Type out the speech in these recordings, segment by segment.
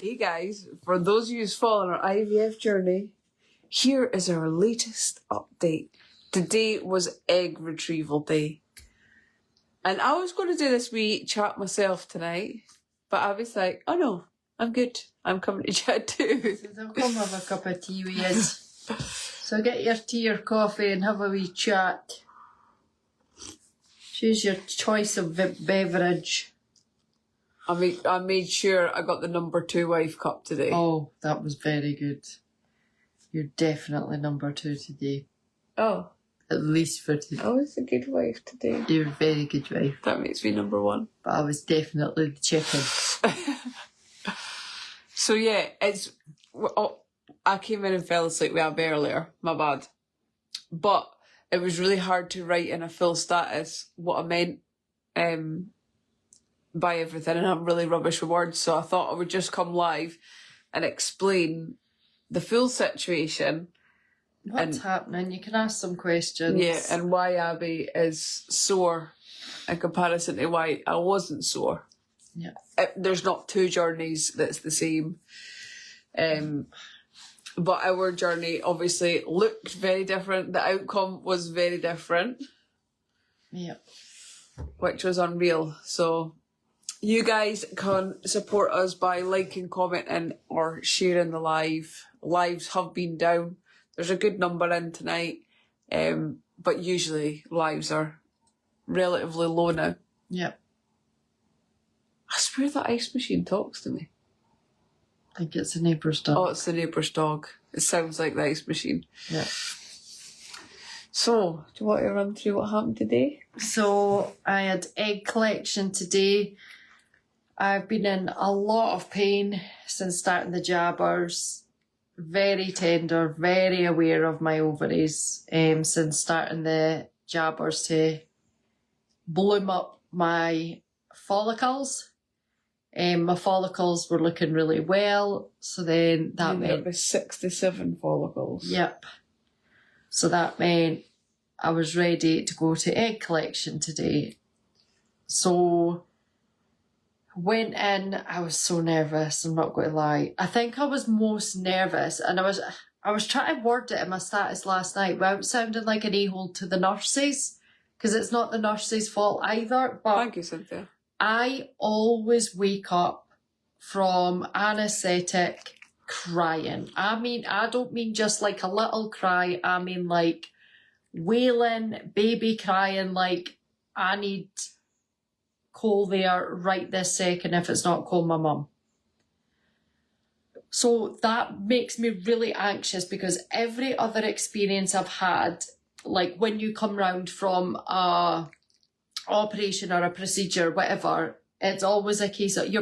Hey guys, for those of you who's following our IVF journey, here is our latest update. Today was egg retrieval day. And I was going to do this wee chat myself tonight, but I was like, oh no, I'm good. I'm coming to chat too. So come have a cup of tea with us. So get your tea or coffee and have a wee chat. Choose your choice of beverage. I made sure I got the number 2 wife cup today. Oh, that was very good. You're definitely number 2 today. Oh. At least for today. I was a good wife today. You're a very good wife. That makes me number 1. But I was definitely the chicken. So yeah, I came in and fell asleep with Abby earlier. My bad. But it was really hard to write in a full status what I meant by everything, and I'm really rubbish with words, so I thought I would just come live and explain the full situation. What's happening? You can ask some questions. Yeah, and why Abby is sore in comparison to why I wasn't sore. Yeah. There's not 2 journeys that's the same. But our journey obviously looked very different. The outcome was very different. Yeah. Which was unreal. So you guys can support us by liking, commenting or sharing the live. Lives have been down. There's a good number in tonight. But usually lives are relatively low now. Yep. I swear that ice machine talks to me. I think it's the neighbour's dog. Oh, it's the neighbour's dog. It sounds like the ice machine. Yeah. So, do you want to run through what happened today? So, I had egg collection today. I've been in a lot of pain since starting the jabbers. Very tender, very aware of my ovaries since starting the jabbers to bloom up my follicles. My follicles were looking really well, so then that meant... There was 67 follicles. Yep. So that meant I was ready to go to egg collection today. So went in, I was so nervous, I'm not going to lie. I think I was most nervous, and I was trying to word it in my status last night without sounding like an a-hole to the nurses, because it's not the nurses' fault either. But thank you, Cynthia. I always wake up from anaesthetic crying. I mean, I don't mean just like a little cry. I mean like wailing, baby crying, like I need Cole there right this second. If it's not, call my mum. So that makes me really anxious, because every other experience I've had, like when you come round from a operation or a procedure, whatever, it's always a case of your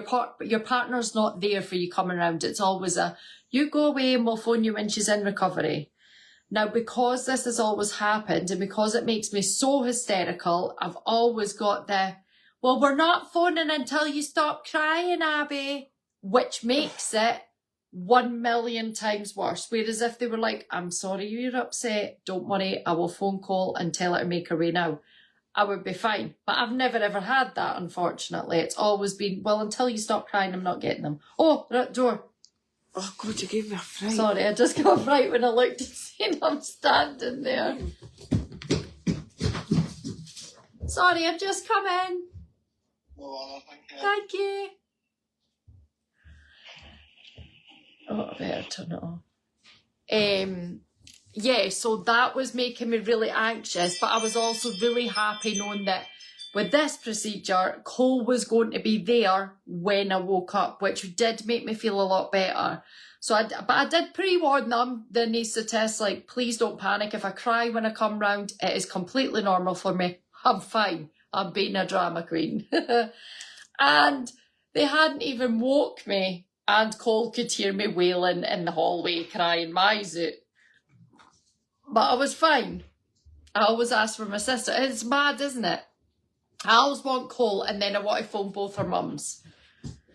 partner's not there for you coming around. It's always you go away and we'll phone you when she's in recovery. Now, because this has always happened and because it makes me so hysterical, I've always got well, we're not phoning until you stop crying, Abby, which makes it 1 million times worse. Whereas if they were like, I'm sorry you're upset, don't worry, I will phone call and tell her to make her way now, I would be fine. But I've never ever had that, unfortunately. It's always been, well, until you stop crying, I'm not getting them. Oh, they're at the door. Oh God, you gave me a fright. Sorry, I just got a fright when I looked and seen them standing there. Sorry, I've just come in. Oh, thank you. Thank you. Oh, I better turn it off. Yeah, so that was making me really anxious, but I was also really happy knowing that with this procedure, Cole was going to be there when I woke up, which did make me feel a lot better. So but I did pre-warn them, the anaesthetists, like, please don't panic. If I cry when I come round, it is completely normal for me. I'm fine. I'm being a drama queen. And they hadn't even woke me, and Cole could hear me wailing in the hallway, crying my eyes out. But I was fine. I always ask for my sister. It's mad, isn't it? I always want Cole, and then I want to phone both her mums.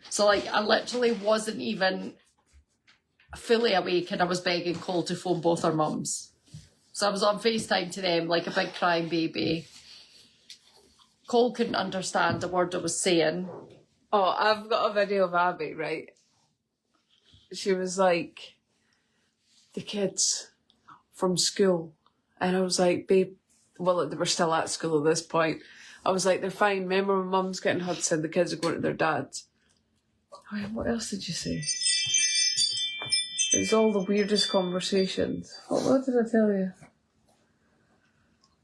So, like, I literally wasn't even fully awake, and I was begging Cole to phone both her mums. So I was on FaceTime to them like a big crying baby. Cole couldn't understand a word I was saying. Oh, I've got a video of Abby, right? she was like, the kids from school. And I was like, babe, well, they were still at school at this point. I was like, they're fine. Remember, my mum's getting Hudson. The kids are going to their dads. I mean, what else did you say? It was all the weirdest conversations. What did I tell you?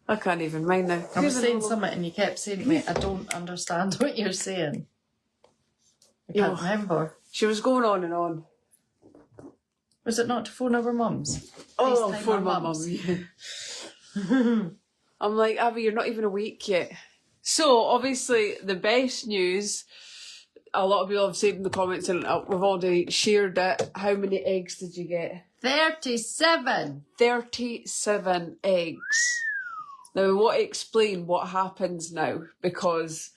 I can't even mind now. I was saying something and you kept saying to me, I don't understand what you're saying. I can't remember. She was going on and on. Was it not to phone our mums? Oh, FaceTime for our my mums. mum, yeah. I'm like, Abby, you're not even awake yet. So, obviously, the best news, a lot of people have said in the comments, and we've already shared it. How many eggs did you get? 37! 37 eggs. Now, we want to explain what happens now, because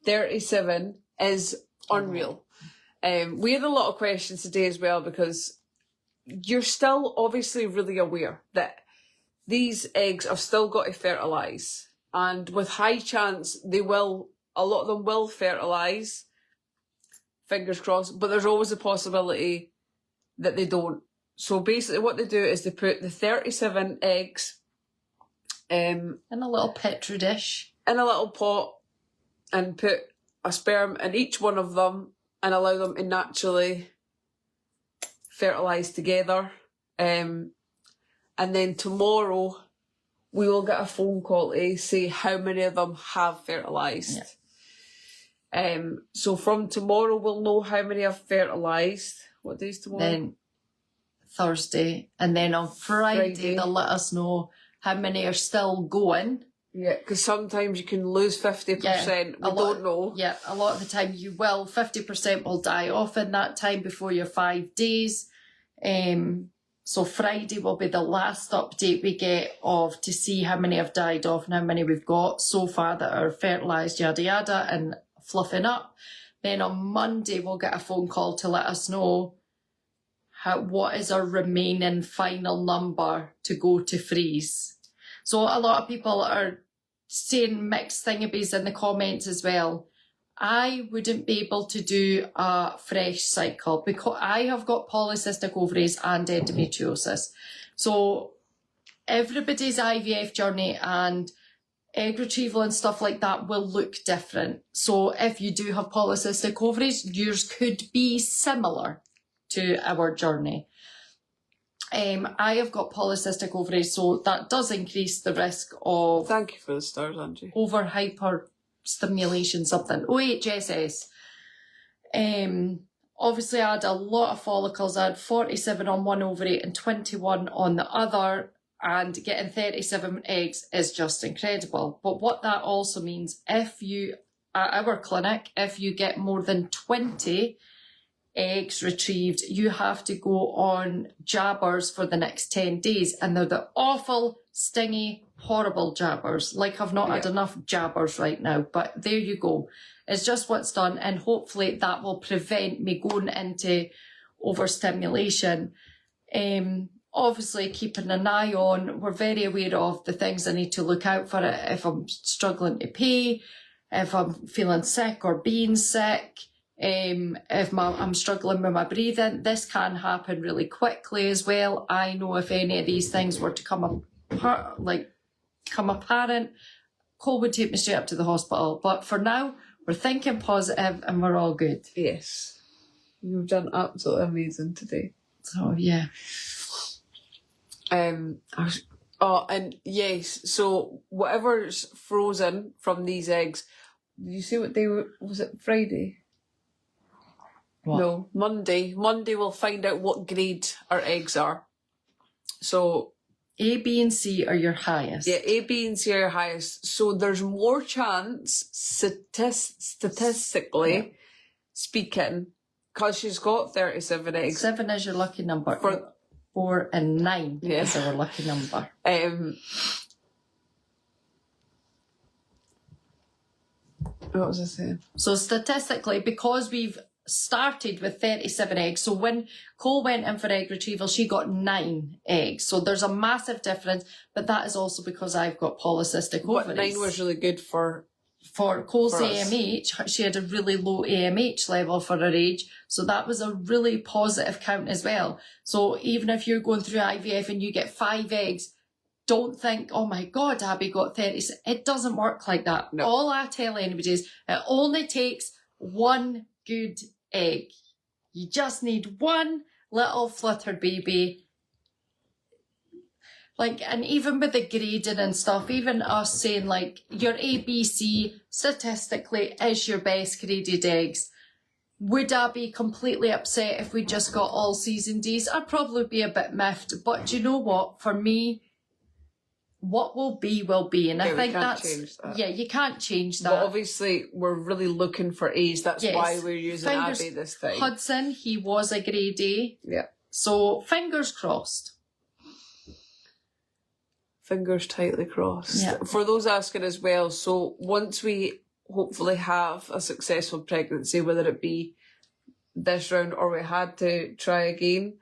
37 is unreal. We had a lot of questions today as well, because you're still obviously really aware that these eggs have still got to fertilise. And with high chance, a lot of them will fertilise. Fingers crossed. But there's always a possibility that they don't. So basically what they do is they put the 37 eggs in a little petri dish. In a little pot, and put a sperm in each one of them and allow them to naturally fertilise together. And then tomorrow we will get a phone call to say how many of them have fertilised. Yeah. So from tomorrow we'll know how many have fertilised. What day's tomorrow? Then Thursday. And then on Friday they'll let us know how many are still going. Yeah, because sometimes you can lose 50%. Yeah, we don't know. Yeah, a lot of the time you will. 50% will die off in that time before your 5 days. So Friday will be the last update we get to see how many have died off and how many we've got so far that are fertilised, yada yada, and fluffing up. Then on Monday we'll get a phone call to let us know what is our remaining final number to go to freeze. So a lot of people are saying mixed thingabies in the comments as well. I wouldn't be able to do a fresh cycle because I have got polycystic ovaries and endometriosis. So everybody's IVF journey and egg retrieval and stuff like that will look different. So if you do have polycystic ovaries, yours could be similar to our journey. I have got polycystic ovaries, so that does increase the risk of... Thank you for the stars, Angie. Over hyperstimulation, something. OHSS. Obviously, I had a lot of follicles. I had 47 on one ovary and 21 on the other, and getting 37 eggs is just incredible. But what that also means, if you, at our clinic, if you get more than 20 eggs retrieved, you have to go on jabbers for the next 10 days, and they're the awful, stingy, horrible jabbers. Like, I've not had enough jabbers right now, but there you go. It's just what's done, and hopefully that will prevent me going into overstimulation. Obviously keeping an eye on, we're very aware of the things I need to look out for if I'm struggling to pee, if I'm feeling sick or being sick. If I'm struggling with my breathing, this can happen really quickly as well. I know if any of these things were to come apparent, Cole would take me straight up to the hospital. But for now, we're thinking positive and we're all good. Yes. You've done absolutely amazing today. So, yeah. And yes, so whatever's frozen from these eggs, did you see what day was it? Friday? What? No, Monday. Monday we'll find out what grade our eggs are. So A, B and C are your highest. Yeah, A, B and C are your highest. So there's more chance, statistically speaking, because she's got 37 eggs. 7 is your lucky number. 4 and 9 is our lucky number. What was I saying? So statistically, because we've started with 37 eggs, so when Cole went in for egg retrieval, she got 9 eggs. So there's a massive difference, but that is also because I've got polycystic ovaries. 9 was really good for for Cole's For us. AMH, she had a really low AMH level for her age, so that was a really positive count as well. So even if you're going through IVF and you get 5 eggs, don't think, oh my God, Abby got 30. It doesn't work like that. No. All I tell anybody is it only takes 1 good egg. You just need 1 little flitter baby. Like, and even with the grading and stuff, even us saying like your ABC statistically is your best graded eggs. Would I be completely upset if we just got all season Ds? I'd probably be a bit miffed. But do you know what? For me, what will be will be. And I think change that. yeah, you can't change that. But obviously, we're really looking for A's. That's Yes. why we're using Fingers- Abby this time. Hudson, he was a grade A. Yeah. So fingers crossed. Fingers tightly crossed. Yeah. For those asking as well, so once we hopefully have a successful pregnancy, whether it be this round or we had to try again,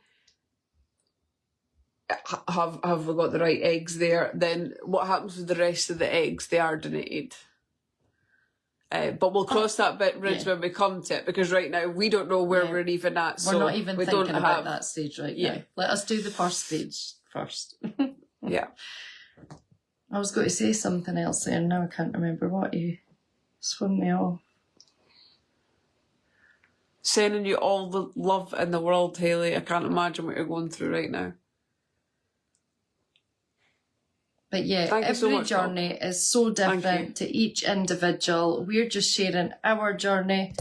have we got the right eggs there, then what happens with the rest of the eggs? They are donated. But we'll cross that bridge when we come to it, because right now we don't know where we're even at. We're so not even we thinking don't about have that stage right Yeah. now. Let us do the first stage first. Yeah. I was going to say something else there, and now I can't remember what. You swung me off. Sending you all the love in the world, Hayley. I can't imagine what you're going through right now. But yeah, Thank you so every much, journey is so Thank different you. to each individual. We're just sharing our journey.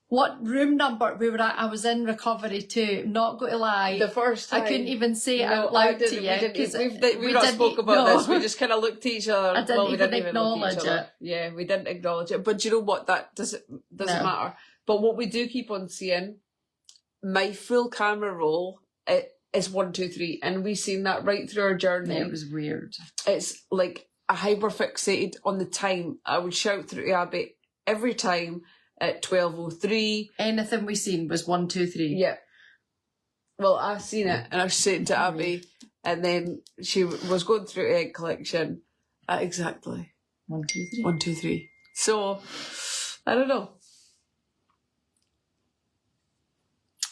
What room number we were at? I was in recovery too. Not going to lie. The first time. I couldn't even say it No, out I loud didn't. to you. 'Cause We've not spoke about this. We just kind of looked at each other. I didn't we even didn't even look at each acknowledge other. it. Yeah, we didn't acknowledge it. But do you know what? That doesn't No. matter. But what we do keep on seeing, my full camera roll, it is 1, 2, 3, and we've seen that right through our journey. It was weird. It's like I hyper fixated on the time. I would shout through to Abby every time at 12:03. Anything we seen was 1, 2, 3. Yeah. Well, I seen it and I was saying to Abby, and then she was going through egg collection at exactly 1, 2, 3. 1, 2, 3. So I don't know.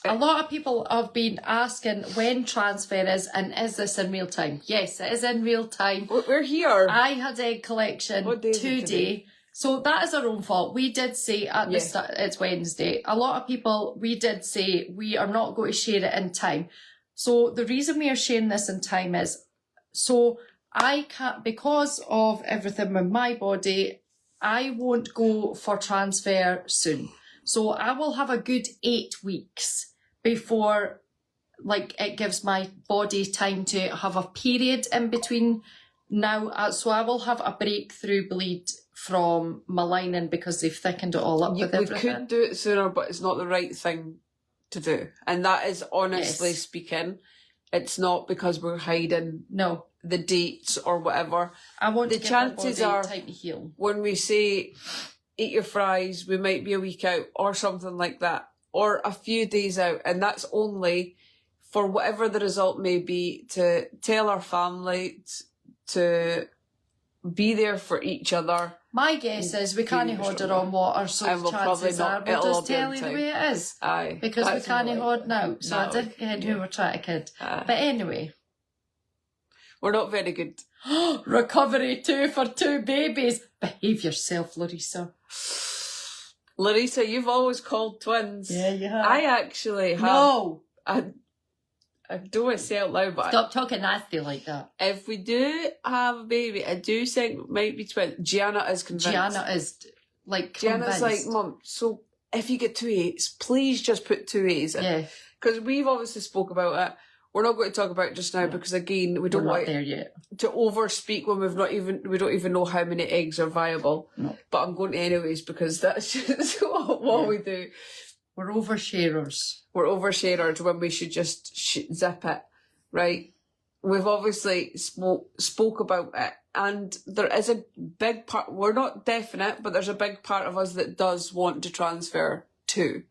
A lot of people have been asking when transfer is, and is this in real time? Yes, it is in real time. We're here. I had egg collection What day is it today. today? So that is our own fault. We did say at the Yeah. start, it's Wednesday. A lot of people, we did say we are not going to share it in time. So the reason we are sharing this in time is, so I can't, because of everything with my body, I won't go for transfer soon. So I will have a good 8 weeks before, like, it gives my body time to have a period in between now. So I will have a breakthrough bleed from my lining because they've thickened it all up with We everything. could do it sooner, but it's not the right thing to do. And that is honestly Yes. speaking, it's not because we're hiding No, the dates or whatever. I want The to give my chances body are- time to heal. When we say eat your fries, we might be a week out or something like that, or a few days out, and that's only for whatever the result may be, to tell our family to be there for each other. My guess is we can't Period hold or her on water, so And we'll probably chances are not- we'll it'll all just be on tell you the time. way it is. Aye. Because we that's can't more like- hold now. So I No, didn't get who we're trying to kid. Aye. But anyway. We're not very good. Recovery 2 for 2 babies. Behave yourself, Larissa. Larissa, you've always called twins. Yeah, you have. I actually have. No! I don't want to say it out loud, but Stop talking nasty like that. if we do have a baby, I do think it might be twins. Gianna is convinced. Gianna is, like, Gianna's like, convinced. Mum, so if you get 2 A's, please just put 2 A's in. Yeah, Because we've obviously spoke about it. We're not going to talk about it just now because, again, we we're don't not want there yet. to overspeak when we don't even know how many eggs are viable. No. But I'm going to anyways because that's just what we do. We're oversharers. We're oversharers when we should just zip it, right? We've obviously spoke about it, and there is a big part, we're not definite, but there's a big part of us that does want to transfer too.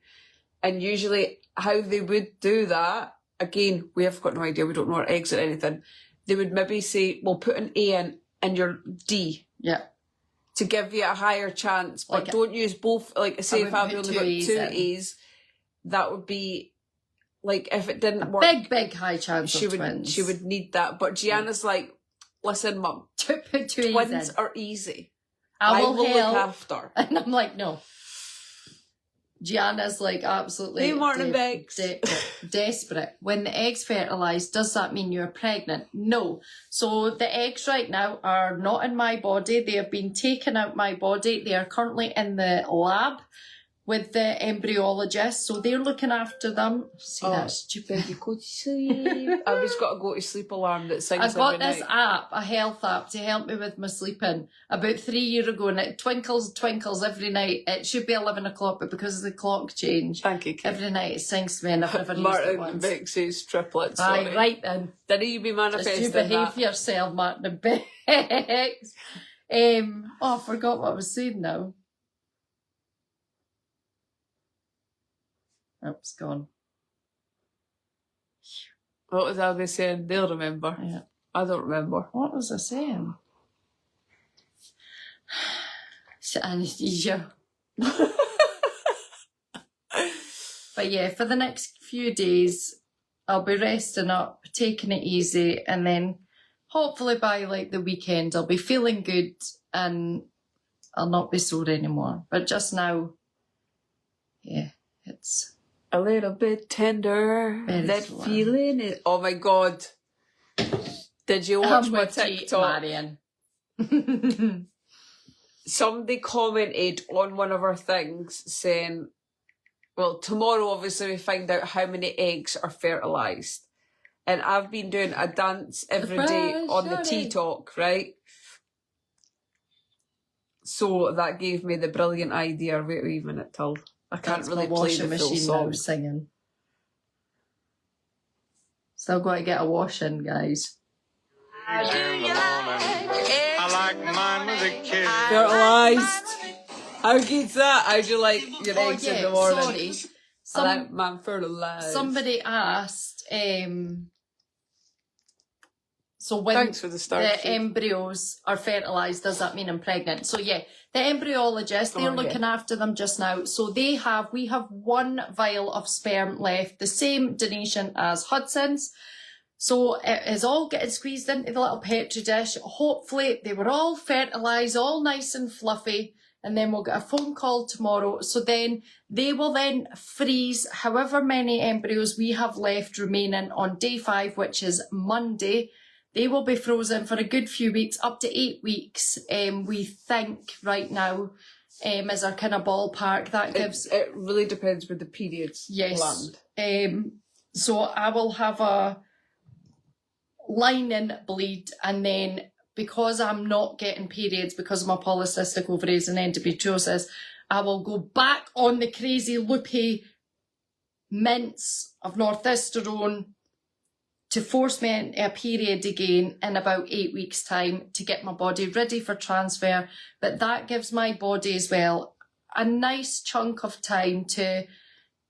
And usually how they would do that, again, we have got no idea, we don't know our eggs or anything, they would maybe say, well, put an A in your D Yeah. to give you a higher chance, but Like don't use both. Like, say if I've wouldn't only put got two two A's in. A's, that would be like if it didn't work. Big high chance she of would twins. she would need that. But Gianna's like, listen, Mum, put two A's twins in. are easy. I will look help. after. And I'm like, no. Gianna's like absolutely Hey, Martin Bex. desperate. When the eggs fertilise, does that mean you're pregnant? No. So the eggs right now are not in my body. They have been taken out my body. They are currently in the lab with the embryologist. So they're looking after them. See, that's stupid. You go to sleep. I've just got a go to sleep alarm that sings I got every this night. app, a health app, to help me with my sleeping about 3 years ago, and it twinkles every night. It should be 11 o'clock, but because of the clock change, Thank you, Kate. every night it sings to me, and I've never used it Martin once. Bex's triplets. Sorry. Aye, right then. Didn't you be manifesting Just you behave that? yourself, Martin Bex. I forgot what I was saying now. Oops, gone. What was I saying? They'll remember. Yeah. I don't remember. What was I saying? It's anesthesia. But yeah, for the next few days, I'll be resting up, taking it easy, and then hopefully by like the weekend, I'll be feeling good and I'll not be sore anymore. But just now, yeah, it's A little bit tender. Very that slow. feeling is. Oh my God. Did you watch I'm my with you, TikTok? Marion. Somebody commented on one of our things saying, well, tomorrow obviously we find out how many eggs are fertilised. And I've been doing a dance every day on the TikTok, right? So that gave me the brilliant idea. Wait a minute till I can't That's really my play washing the full machine song. now singing. Still got to get a wash in, guys. In the morning, I like mine with a kiss. Fertilised. How good's that? How do you like your eggs in the morning? sorry. I like mine fertilised. Somebody asked, so when Thanks for the start. the embryos are fertilised, does that mean I'm pregnant? So yeah, the embryologist, they're looking after them just now. So we have 1 vial of sperm left, the same donation as Hudson's. So it is all getting squeezed into the little petri dish. Hopefully they were all fertilised, all nice and fluffy, and then we'll get a phone call tomorrow. So then they will then freeze however many embryos we have left remaining on day 5, which is Monday. They will be frozen for a good few weeks, up to 8 weeks. We think right now, is our kind of ballpark. That gives. It really depends with the periods land. So I will have a lining bleed, and then because I'm not getting periods because of my polycystic ovaries and endometriosis, I will go back on the crazy loopy mints of northestrone to force me into a period again in about 8 weeks' time to get my body ready for transfer. But that gives my body as well a nice chunk of time to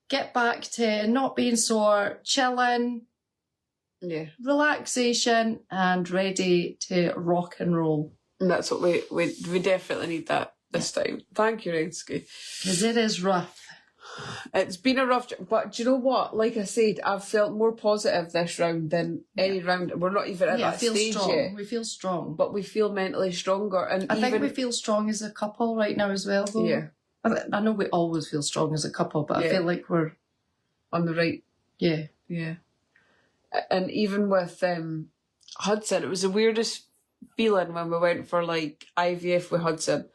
get back to not being sore, chilling, relaxation, and ready to rock and roll. And that's what we definitely need that this time. Thank you, Redsky. Because it is rough. It's been a rough, but do you know what? Like I said, I've felt more positive this round than any round. We're not even at that stage yet. We feel strong. But we feel mentally stronger. And I think we feel strong as a couple right now as well, though. Yeah. I know we always feel strong as a couple, but I feel like we're on the right. Yeah. Yeah. And even with Hudson, it was the weirdest feeling when we went for like IVF with Hudson.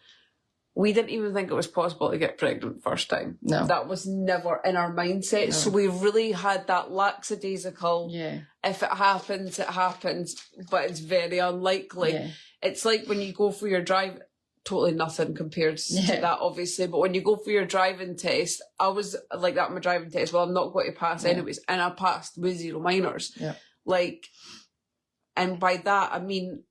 We didn't even think it was possible to get pregnant first time. No. That was never in our mindset. No. So we really had that lackadaisical, if it happens, it happens, but it's very unlikely. Yeah. It's like when you go for your drive, totally nothing compared to that, obviously, but when you go for your driving test, I was like that in my driving test, well, I'm not going to pass anyways, and I passed with 0 minors. Yeah. Like, and by that, I mean,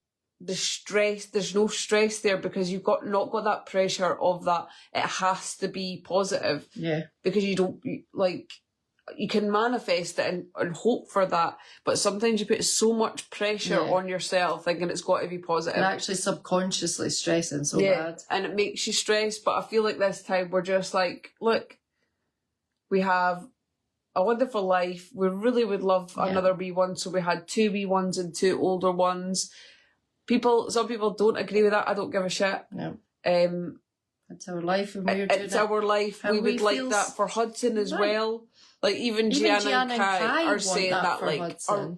the stress, there's no stress there because you've not got that pressure of that it has to be positive. Yeah. Because you don't, like, you can manifest it and hope for that, but sometimes you put so much pressure on yourself thinking it's got to be positive. And actually subconsciously stressing so bad. And it makes you stress, but I feel like this time we're just like, look, we have a wonderful life. We really would love another wee one, so we had 2 wee ones and 2 older ones. Some people don't agree with that. I don't give a shit. No. It's our life and we're doing it's our life. We would like that for Hudson as well. Like even Gianna and Kai are saying that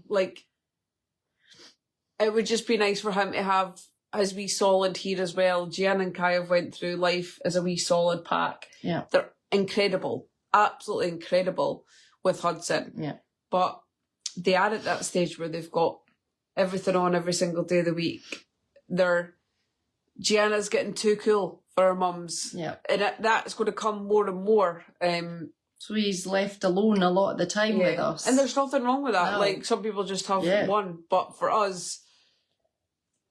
like it would just be nice for him to have his wee solid here as well. Gianna and Kai have went through life as a wee solid pack. Yeah. They're incredible. Absolutely incredible with Hudson. Yeah. But they are at that stage where they've got everything on every single day of the week. Gianna's getting too cool for her mums. Yeah. And that's going to come more and more. So he's left alone a lot of the time with us. And there's nothing wrong with that. No. Like, some people just have one. But for us,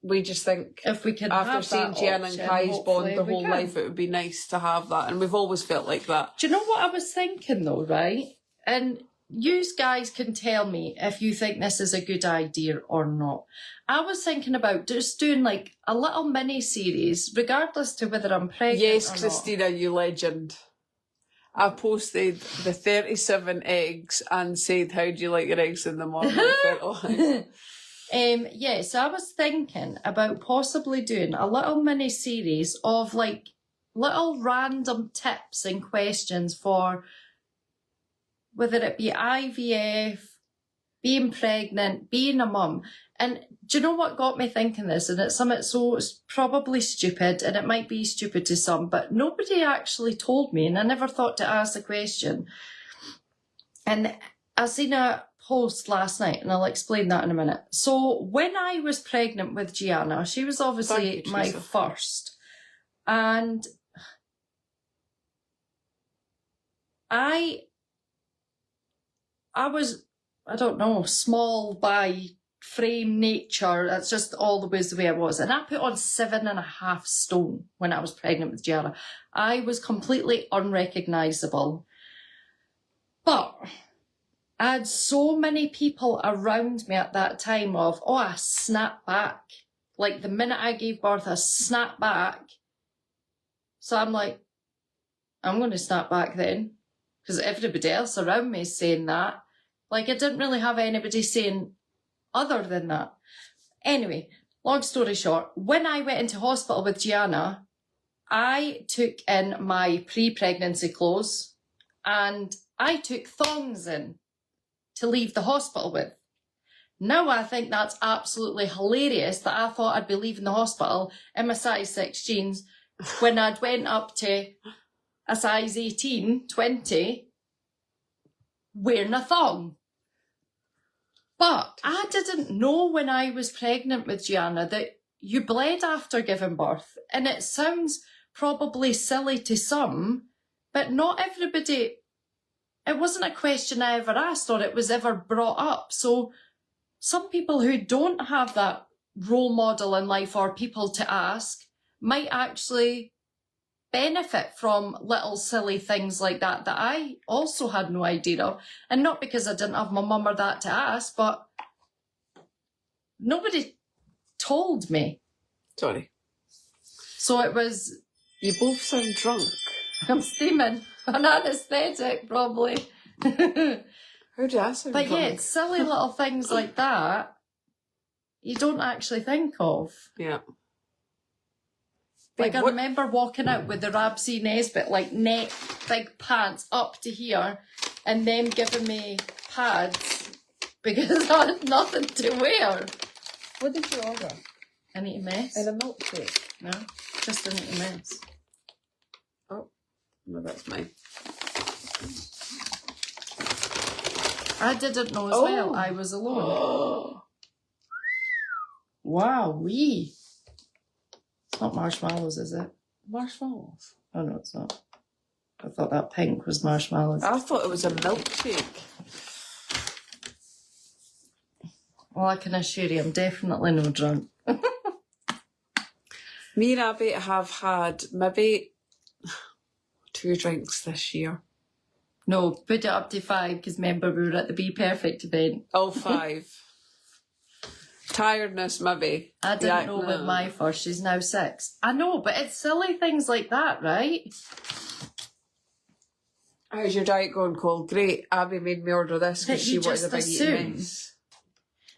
we just think if we can after have seeing that Gianna option, and Kai's bond the whole can. life, it would be nice to have that. And we've always felt like that. Do you know what I was thinking though, right? And you guys can tell me if you think this is a good idea or not. I was thinking about just doing like a little mini series, regardless to whether I'm pregnant Yes, or Christina, you legend. I posted the 37 eggs and said, how do you like your eggs in the morning? not. So I was thinking about possibly doing a little mini series of like little random tips and questions for whether it be IVF, being pregnant, being a mum. And do you know what got me thinking this? And it's something so probably stupid, and it might be stupid to some, but nobody actually told me, and I never thought to ask the question. And I seen a post last night, and I'll explain that in a minute. So when I was pregnant with Gianna, she was obviously my first. And I was, I don't know, small by frame nature. That's just always the way I was. And I put on 7.5 stone when I was pregnant with Gianna. I was completely unrecognisable. But I had so many people around me at that time of, I snapped back. Like the minute I gave birth, I snapped back. So I'm like, I'm going to snap back then. Because everybody else around me is saying that. Like, I didn't really have anybody saying other than that. Anyway, long story short, when I went into hospital with Gianna, I took in my pre-pregnancy clothes and I took thongs in to leave the hospital with. Now I think that's absolutely hilarious that I thought I'd be leaving the hospital in my size 6 jeans when I'd went up to a size 18, 20, wearing a thong. But I didn't know when I was pregnant with Gianna that you bled after giving birth. And it sounds probably silly to some, but not everybody, it wasn't a question I ever asked or it was ever brought up. So some people who don't have that role model in life or people to ask might actually benefit from little silly things like that I also had no idea of. And not because I didn't have my mum or that to ask, but nobody told me. Sorry. So it was... You both sound drunk. I'm steaming. An anaesthetic, probably. How do I sound But drunk? yeah, it's silly little things like that you don't actually think of. Yeah. Like, Babe, I remember walking out with the Rabsy Nesbitt, like, neck, big pants up to here, and them giving me pads because I had nothing to wear. What did you order? I need a mess. And a milkshake. No, just a need a mess. Oh, no, that's mine. I didn't know as well. I was alone. Wow-wee. It's not marshmallows, is it? Marshmallows. Oh, no, it's not. I thought that pink was marshmallows. I thought it was a milkshake. Well, I can assure you, I'm definitely no drunk. Me and Abby have had maybe 2 drinks this year. No, put it up to 5 because remember we were at the Be Perfect event. Oh, 5. Tiredness, maybe. I didn't know with my first, she's now 6. I know, but it's silly things like that, right? How's your diet going, Cole? Great. Abby made me order this because That she you wanted a just big assume. eating mess.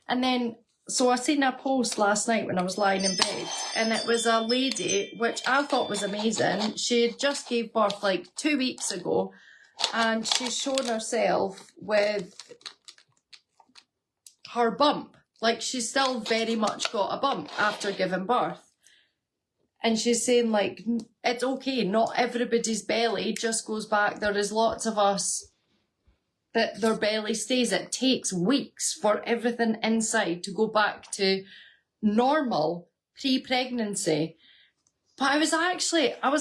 And then, so I seen a post last night when I was lying in bed, and it was a lady, which I thought was amazing. She had just gave birth like 2 weeks ago, and she's shown herself with her bump. Like, she's still very much got a bump after giving birth. And she's saying, like, it's okay, not everybody's belly just goes back. There is lots of us that their belly stays. It takes weeks for everything inside to go back to normal pre-pregnancy. But I was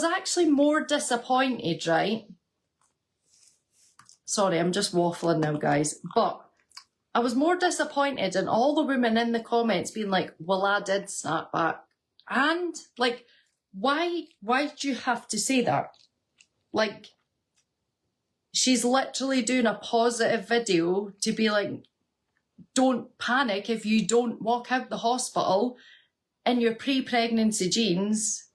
actually more disappointed, right? Sorry, I'm just waffling now, guys. But I was more disappointed in all the women in the comments being like, well, I did snap back. And, like, why do you have to say that? Like, she's literally doing a positive video to be like, don't panic if you don't walk out the hospital in your pre-pregnancy jeans.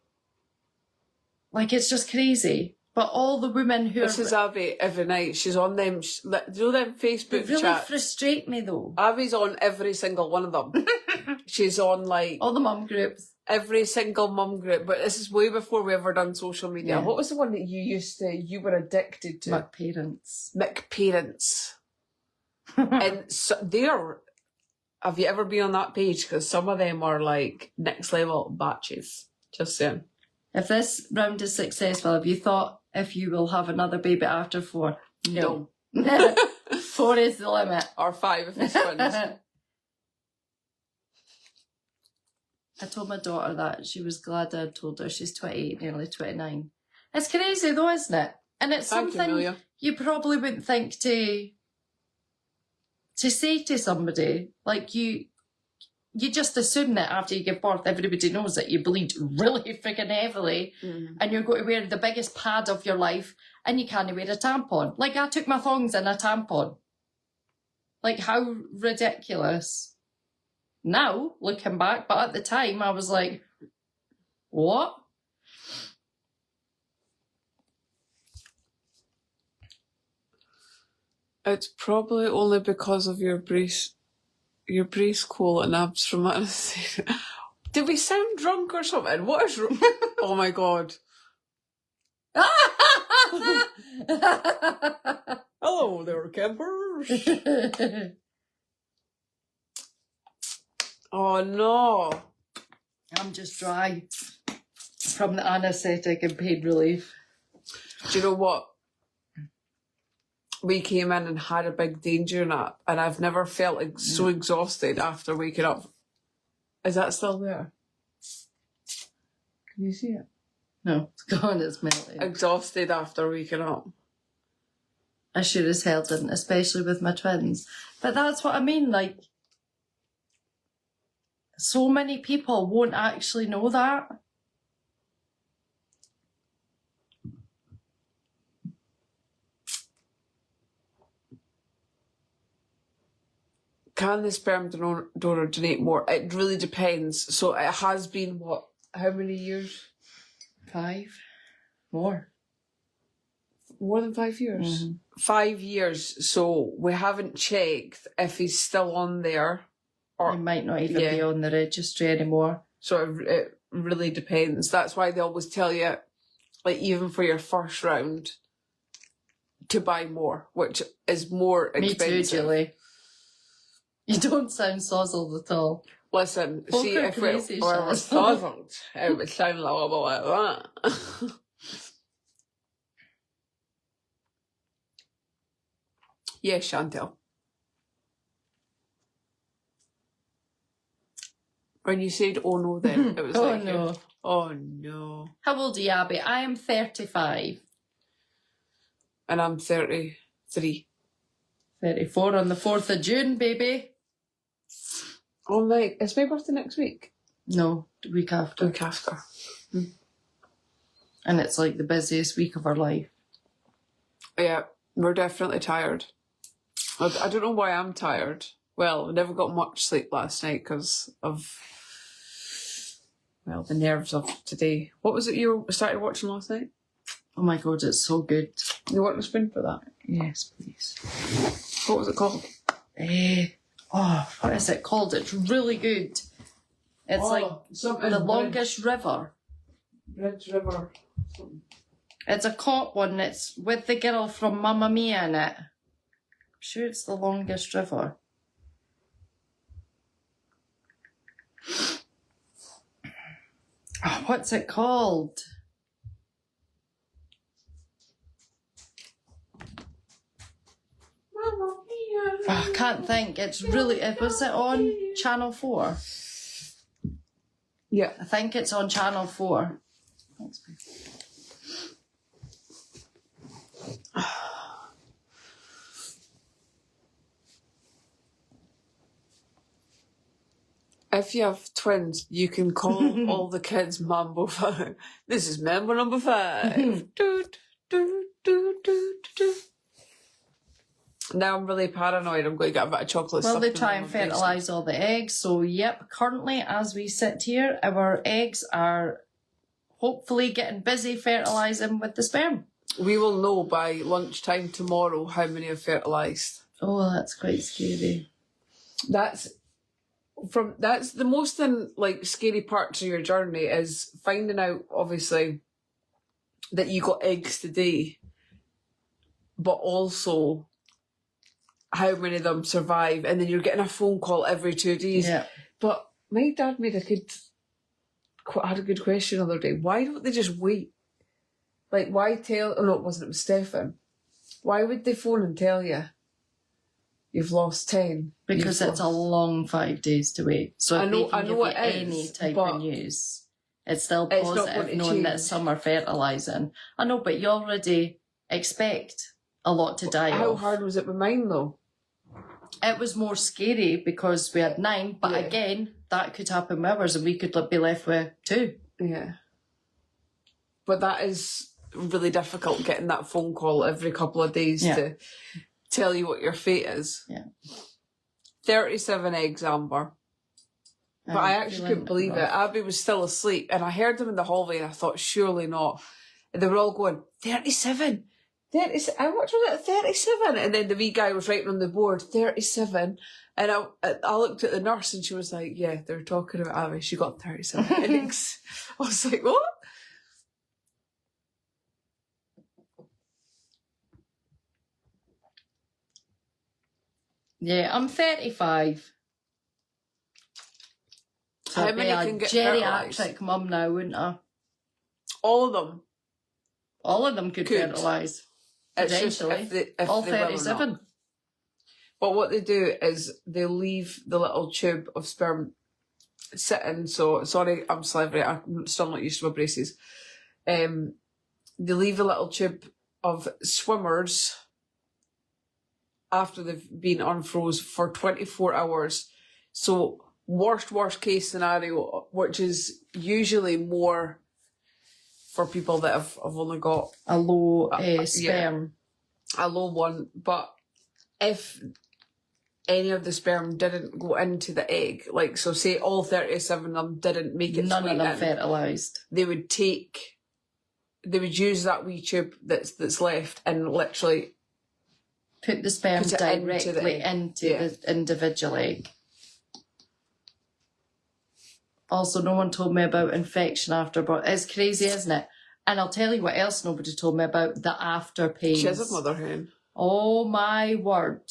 Like, it's just crazy. But all the women who This is Abby every night. She's on them, you know them Facebook they really chats? frustrate me, though. Abby's on every single one of them. She's on, like, All the mum groups. every single mum group. But this is way before we ever done social media. Yeah. What was the one that you were addicted to? McParents. McParents. And so have you ever been on that page? Because some of them are, like, next level batches. Just saying. If this round is successful, have you thought if you will have another baby after 4? No. 4 is the limit. Or 5 if it's twins. I told my daughter that. She was glad I told her. She's 28, nearly 29. It's crazy though, isn't it? And it's Thank you, something Amelia. you probably wouldn't think to say to somebody. Like, you just assume that after you give birth, everybody knows that you bleed really freaking heavily and you're going to wear the biggest pad of your life and you can't wear a tampon. Like, I took my thongs in a tampon. Like, how ridiculous. Now, looking back, but at the time I was like, what? It's probably only because of your brace coal and abs from anesthesia. Did we sound drunk or something? What is wrong? Oh my god. Hello there, campers. Oh no. I'm just dry from the anaesthetic and pain relief. Do you know what? We came in and had a big danger nap, and I've never felt so exhausted after waking up. Is that still there? Can you see it? No, it's gone, it's melted. Exhausted after waking up. I sure as hell didn't, especially with my twins. But that's what I mean, like, so many people won't actually know that. Can the sperm donor donate more? It really depends. So it has been, what, how many years? 5 more. More than 5 years? 5 years. So we haven't checked if he's still on there. He might not even be on the registry anymore. So it really depends. That's why they always tell you, like, even for your first round, to buy more, which is more expensive. Me too, Julie. You don't sound sozzled at all. Listen, Folk see, are if we crazy, were Shaz. puzzled, it would sound a little bit like that. Yes, Chantel. When you said, oh no, then, it was Oh like, no. oh no. How old are you, Abby? I am 35. And I'm 33. 34 on the 4th of June, baby. Oh my, is my birthday next week? No, the week after. Week after. And it's like the busiest week of our life. Yeah. We're definitely tired. I don't know why I'm tired. Well, I never got much sleep last night because of, well, the nerves of today. What was it you started watching last night? Oh my God, it's so good. You want a spoon for that? Yes, please. What was it called? What is it called? It's really good. It's like the longest river. River. It's a cop one. It's with the girl from Mamma Mia in it. I'm sure it's the longest river. Oh, what's it called? Oh, I can't think. It's really... Was it on Channel 4? Yeah. I think it's on Channel 4. Thanks, babe. If you have twins, you can call all the kids Mambo 5. This is Mambo number 5. Do, do, do, do, do. Now I'm really paranoid. I'm going to get a bit of chocolate. Well, stuffed they in try my and basement. fertilise all the eggs. So, yep, currently, as we sit here, our eggs are hopefully getting busy fertilising with the sperm. We will know by lunchtime tomorrow how many have fertilised. Oh, that's quite scary. That's the most scary parts of your journey is finding out, obviously, that you got eggs today, but also how many of them survive, and then you're getting a phone call every 2 days. Yeah. But my dad had a good question the other day. Why don't they just wait? Like, why tell... Oh, no, it wasn't. It was Stefan. Why would they phone and tell you you've lost 10? Because it's a long 5 days to wait. So if they can give you any type of news, it's still positive knowing that some are fertilising. I know, but you already expect a lot to die How off. hard was it with mine, though? It was more scary because we had 9, but again, that could happen with ours and we could be left with 2. Yeah. But that is really difficult, getting that phone call every couple of days to tell you what your fate is. Yeah. 37 eggs, Amber. But I actually couldn't believe it. Abby was still asleep and I heard them in the hallway and I thought, surely not. And they were all going, 37. 37. I watched it at 37. And then the wee guy was writing on the board, 37. And I looked at the nurse and she was like, yeah, they're talking about Abby. She got 37 eggs. I was like, what? Yeah, I'm 35. So How many can get fertilised? geriatric mum now, wouldn't I? All of them. All of them could fertilise. It's just Potentially. if All they will or not. 37. But what they do is they leave the little tube of sperm sitting. So, sorry, I'm slippery. I'm still not used to my braces. They leave a little tube of swimmers after they've been unfroze for 24 hours. So, worst case scenario, which is usually more for people that have only got a low sperm. A low one. But if any of the sperm didn't go into the egg, like, so say all 37 of them didn't make it None of them fertilised. They would use that wee tube that's left and literally put the sperm directly into the individual egg. Also, no one told me about infection after birth. It's crazy, isn't it? And I'll tell you what else nobody told me about, the after pains. She has a mother hen. Oh my word.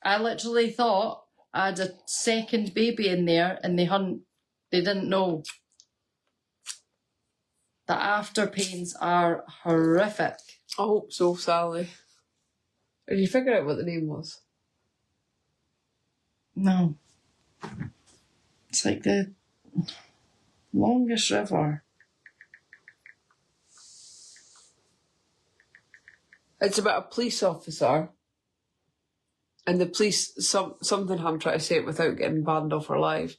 I literally thought I had a second baby in there and they didn't know. The after pains are horrific. I hope so, Sally. Did you figure out what the name was? No. It's like the longest river. It's about a police officer. And the police, something I'm trying to say it without getting banned off her live.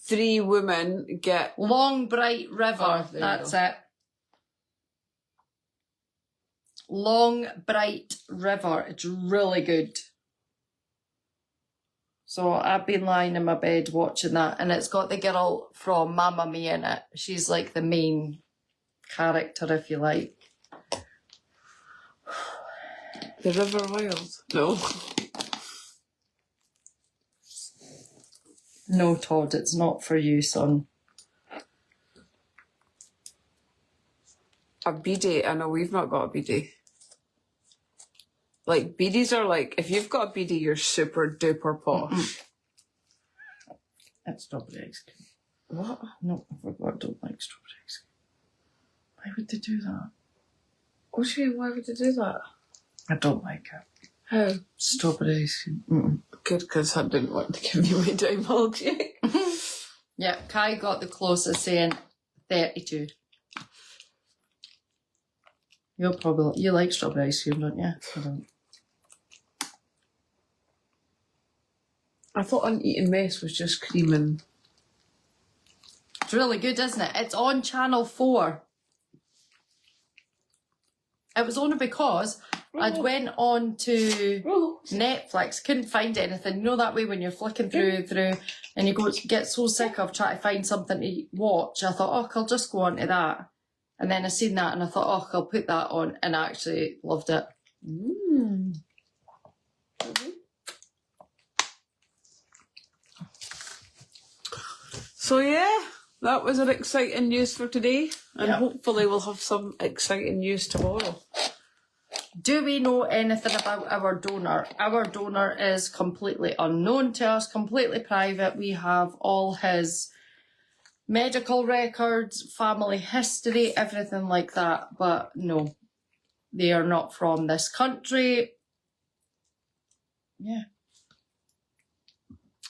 3 women get... Long, bright river. Oh, That's it. Long Bright River. It's really good. So I've been lying in my bed watching that, and it's got the girl from Mamma Mia in it. She's like the main character, if you like. The River Wild. No. No, Todd, it's not for you, son. A BD. I know we've not got a BD. Like, BDs are like, if you've got a BD, you're super duper posh. It's strawberry ice cream. What? No, I forgot. I don't like strawberry ice cream. Why would they do that? What do you mean, why would they do that? I don't like it. How? Strawberry ice cream. Good, because I didn't want to give you a dime milkshake. Yeah, Kai got the closest, saying 32. You like strawberry ice cream, don't you? I don't. I thought Uneaten Mess was just cream and... It's really good, isn't it? It's on Channel 4. It was only because I'd went on to Netflix, couldn't find anything. You know that way when you're flicking through and you get so sick of trying to find something to watch. I thought, oh, I'll just go on to that. And then I seen that and I thought, oh, I'll put that on, and I actually loved it. So yeah, that was an exciting news for today. And hopefully we'll have some exciting news tomorrow. Do we know anything about our donor? Our donor is completely unknown to us, completely private. We have all his medical records, family history, everything like that. But no, they are not from this country. Yeah.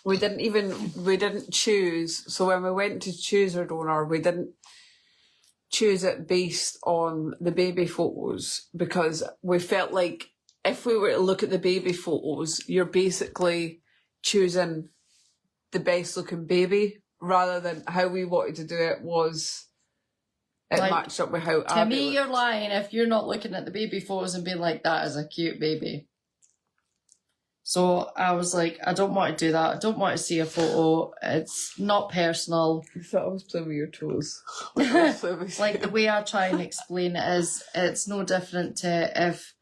We didn't choose. So when we went to choose our donor, we didn't choose it based on the baby photos, because we felt like if we were to look at the baby photos, you're basically choosing the best looking baby, rather than how we wanted to do it was it Like, matched up with how To Abby me, looked. you're lying if you're not looking at the baby photos and being like, that is a cute baby. So I was like, I don't want to do that. I don't want to see a photo. It's not personal. You thought I was playing with your toes. Like, the way I try and explain it is, it's no different to if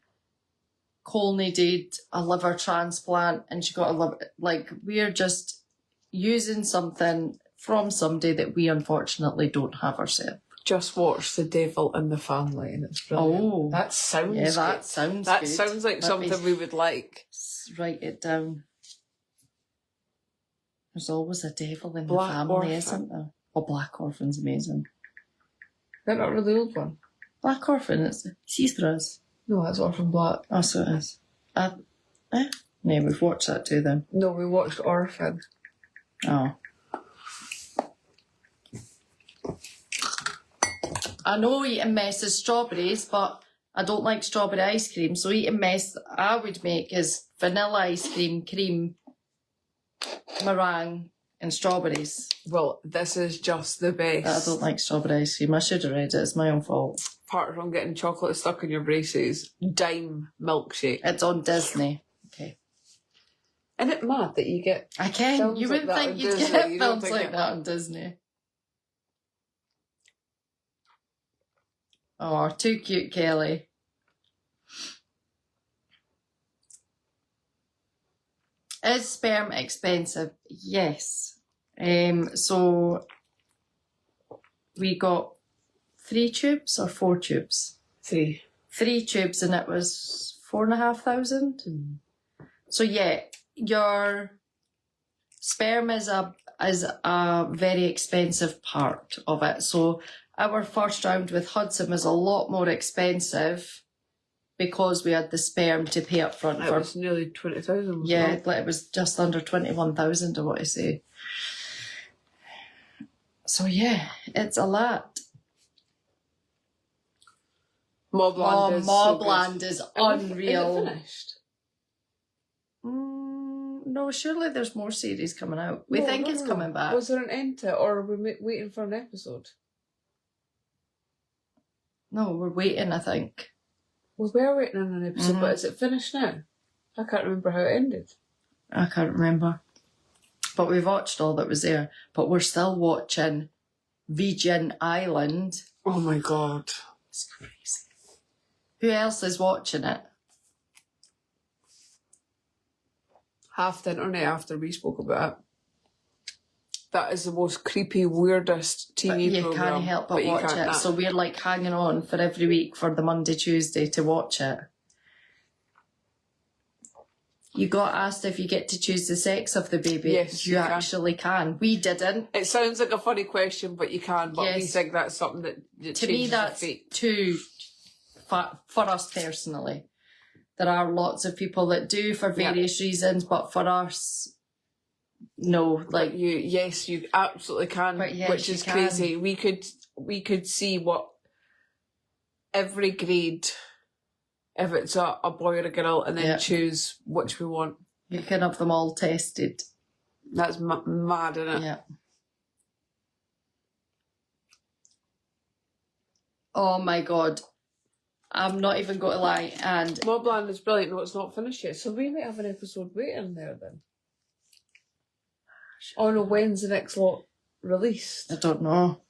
Cole needed a liver transplant and she got a liver. Like, we're just using something from somebody that we unfortunately don't have ourselves. Just watch The Devil in the Family, and it's brilliant. Oh, that sounds yeah, that good. sounds That good. sounds like something we would like. Write it down. There's always a devil in Black the family, Orphan. isn't there? Oh, Black Orphan's amazing. Is that not really old one? Black Orphan, it's Seathras. No, that's Orphan Black. Oh, so it is. No, we've watched that too then. No, we watched Orphan. Oh. I know Eating Mess is strawberries, but I don't like strawberry ice cream. So Eating Mess I would make is vanilla ice cream, cream, meringue, and strawberries. Well, this is just the best. I don't like strawberry ice cream. I should have read it. It's my own fault. Apart from getting chocolate stuck in your braces, dime milkshake. It's on Disney. Okay. Isn't it mad that you get... I can. Films You like wouldn't that think on you'd Disney. get You don't films think like it- that on Disney. Oh, too cute, Kelly. Is sperm expensive? Yes. So we got 3 tubes or 4 tubes? 3. 3 tubes, and it was 4,500. So yeah, your sperm is a very expensive part of it. So our first round with Hudson was a lot more expensive because we had the sperm to pay up front It for. was nearly 20,000. Yeah, like it was just under 21,000, I want to say. So yeah, it's a lot. Mobland is Mobland is Is unreal. it finished? No, surely there's more series coming out. We think it's coming back. Was there an end to it, or are we waiting for an episode? No, we're waiting, I think. We were waiting on an episode, but is it finished now? I can't remember how it ended. I can't remember. But we watched all that was there. But we're still watching Vegan Island. Oh my god. It's crazy. Who else is watching it? Half the internet after we spoke about it. That is the most creepy, weirdest But TV you program. can't help but you watch can't it. not. So we're like hanging on for every week for the Monday, Tuesday to watch it. You got asked if you get to choose the sex of the baby. Yes, you you can. actually can. We didn't. It sounds like a funny question, but you can. But we Yes. think that's something that To me, changes your that's fate. too for us personally. There are lots of people that do for various reasons, but for us, no. Like Yes, you absolutely can, But yes, which you is can. crazy. We could see what every grade, if it's a boy or a girl, and then Yeah. choose which we want. you can have them all tested. That's mad, isn't it? Yeah. Oh my god. I'm not even going to lie. And Mobland is brilliant. No, it's not finished yet, so we might have an episode waiting there then. Oh no, when's the next lot released? I don't know.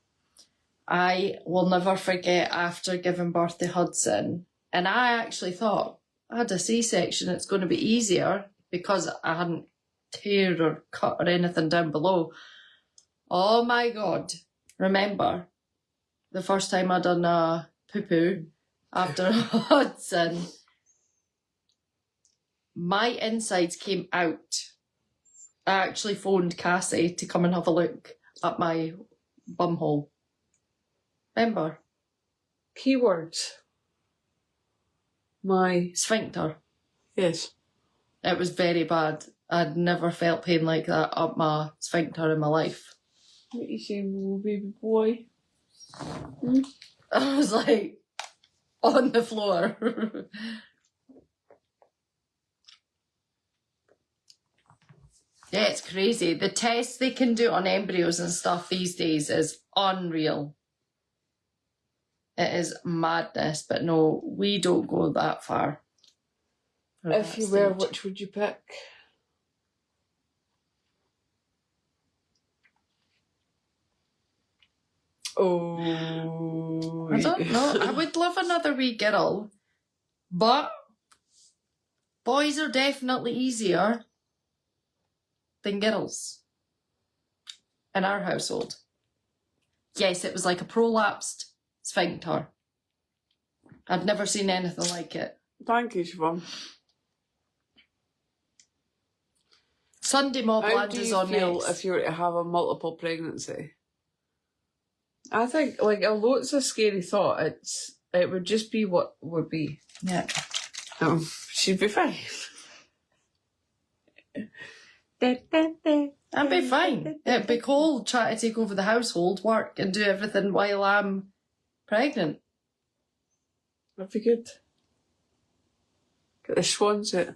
I will never forget after giving birth to Hudson. And I actually thought, I had a C-section, it's going to be easier because I hadn't teared or cut or anything down below. Oh my god. Remember, the first time I done a poo-poo after Hudson, my insides came out. I actually phoned Cassie to come and have a look at my bumhole. Remember? Keywords. My Sphincter. yes. It was very bad. I'd never felt pain like that up my sphincter in my life. What you saying, little baby boy? I was like, on the floor. Yeah, it's crazy. The tests they can do on embryos and stuff these days is unreal. It is madness, but no, we don't go that far. for If that you were, stage. which would you pick? Oh, I don't know. I would love another wee girl, but boys are definitely easier than girls in our household. Yes, it was like a prolapsed sphincter. I'd never seen anything like it. Thank you, Siobhan. Sunday Mob How Land do is you on feel next. if you were to have a multiple pregnancy? I think, like, although it's a scary thought, it would just be what would be. Yeah. She'd be fine. I'd be fine. It'd be cool trying to take over the household, work and do everything while I'm pregnant. That'd be good. Get the swans out.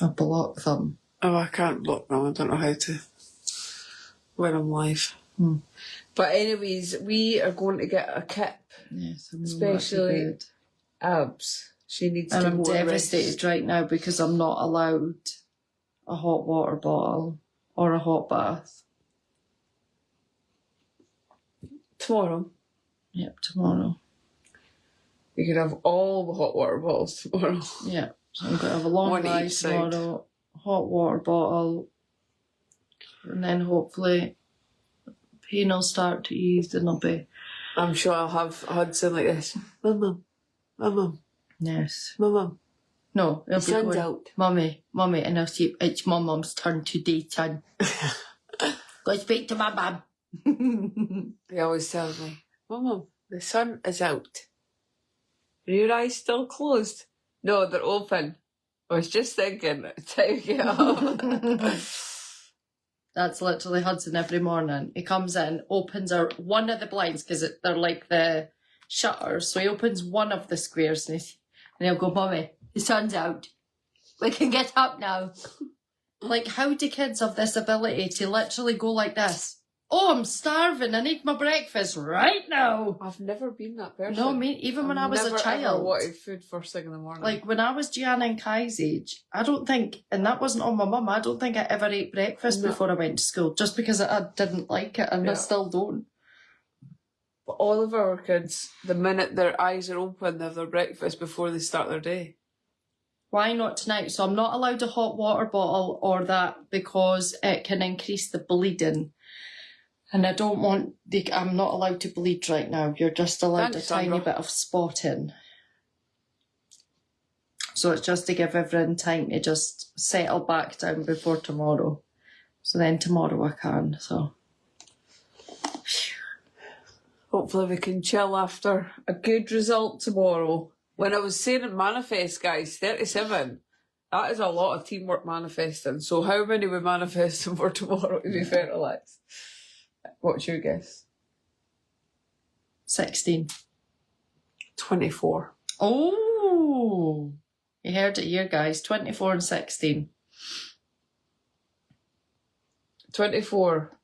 I'll block them. Oh, I can't block them. I don't know how to when I'm live. But anyways, we are going to get a kip. Yes, I'm Especially good. Abs. She needs And to I'm go devastated rest. right now because I'm not allowed a hot water bottle or a hot bath. Tomorrow. Yep, tomorrow. You can have all the hot water bottles tomorrow. Yeah. So I'm going to have a long One ride each side. tomorrow, hot water bottle, and then hopefully pain will start to ease and I'll be... I'm sure I'll have Hudson like this. Mum, mum, Yes. mum. No, it'll The be sun's going, out. Mummy, and I'll see it's my mum's turn today, son. Go speak to my mum. He always tells me, Mum, the sun is out. Are your eyes still closed? No, they're open. I was just thinking, time to get up. That's literally Hudson every morning. He comes in, opens one of the blinds because they're like the shutters. So he opens one of the squares and And he'll go, Mummy, the sun's out. We can get up now. Like, how do kids have this ability to literally go like this? Oh, I'm starving. I need my breakfast right now. I've never been that person. No, me, even when I was a Never child. wanted food first thing in the morning. Like, when I was Gianna and Kai's age, I don't think, and that wasn't on my mum, I don't think I ever ate breakfast before I went to school, just because I didn't like it, and I still don't. But all of our kids, the minute their eyes are open, they have their breakfast before they start their day. Why not tonight? So I'm not allowed a hot water bottle or that because it can increase the bleeding. And I don't want I'm not allowed to bleed right now. You're just allowed a tiny bit of spotting. So it's just to give everyone time to just settle back down before tomorrow. So then tomorrow I can, so. Hopefully we can chill after a good result tomorrow. When I was saying it manifest, guys, 37, that is a lot of teamwork manifesting. So how many we manifesting for tomorrow to be fertilised? What's your guess? 16. 24. Oh! You heard it here, guys. 24 and 16. 24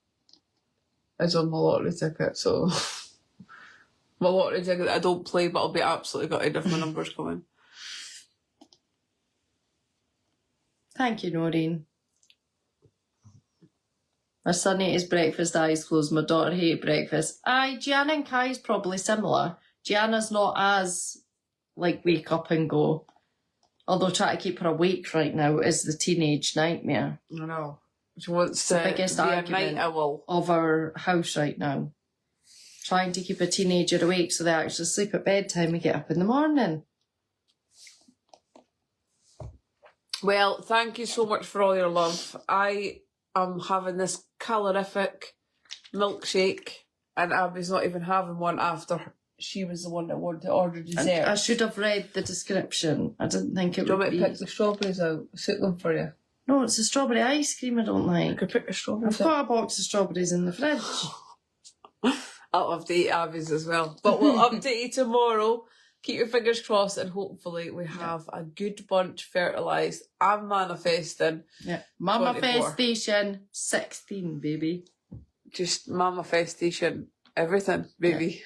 is on my lottery ticket, so... my lottery ticket I don't play, but I'll be absolutely gutted if my numbers come in. Thank you, Noreen. My son ate his breakfast, eyes closed. My daughter hated breakfast. Gianna and Kai's probably similar. Gianna's not as, like, wake up and go. Although trying to keep her awake right now is the teenage nightmare. I know. She wants the to biggest be a argument night owl of our house right now. Trying to keep a teenager awake so they actually sleep at bedtime and get up in the morning. Well, thank you so much for all your love. I am having this calorific milkshake, and Abby's not even having one after she was the one that wanted to order dessert. I should have read the description. I didn't think it Do you would want me be... to pick the strawberries out? Sit them for you. No, it's the strawberry ice cream I don't I like. could pick the strawberries I've out. got a box of strawberries in the fridge. I'll update Abby's as well. But we'll update you tomorrow. Keep your fingers crossed, and hopefully we have a good bunch fertilised. I'm manifesting. Yeah. Mama 24. Festation 16, baby. Just manifestation, everything, baby. Yeah.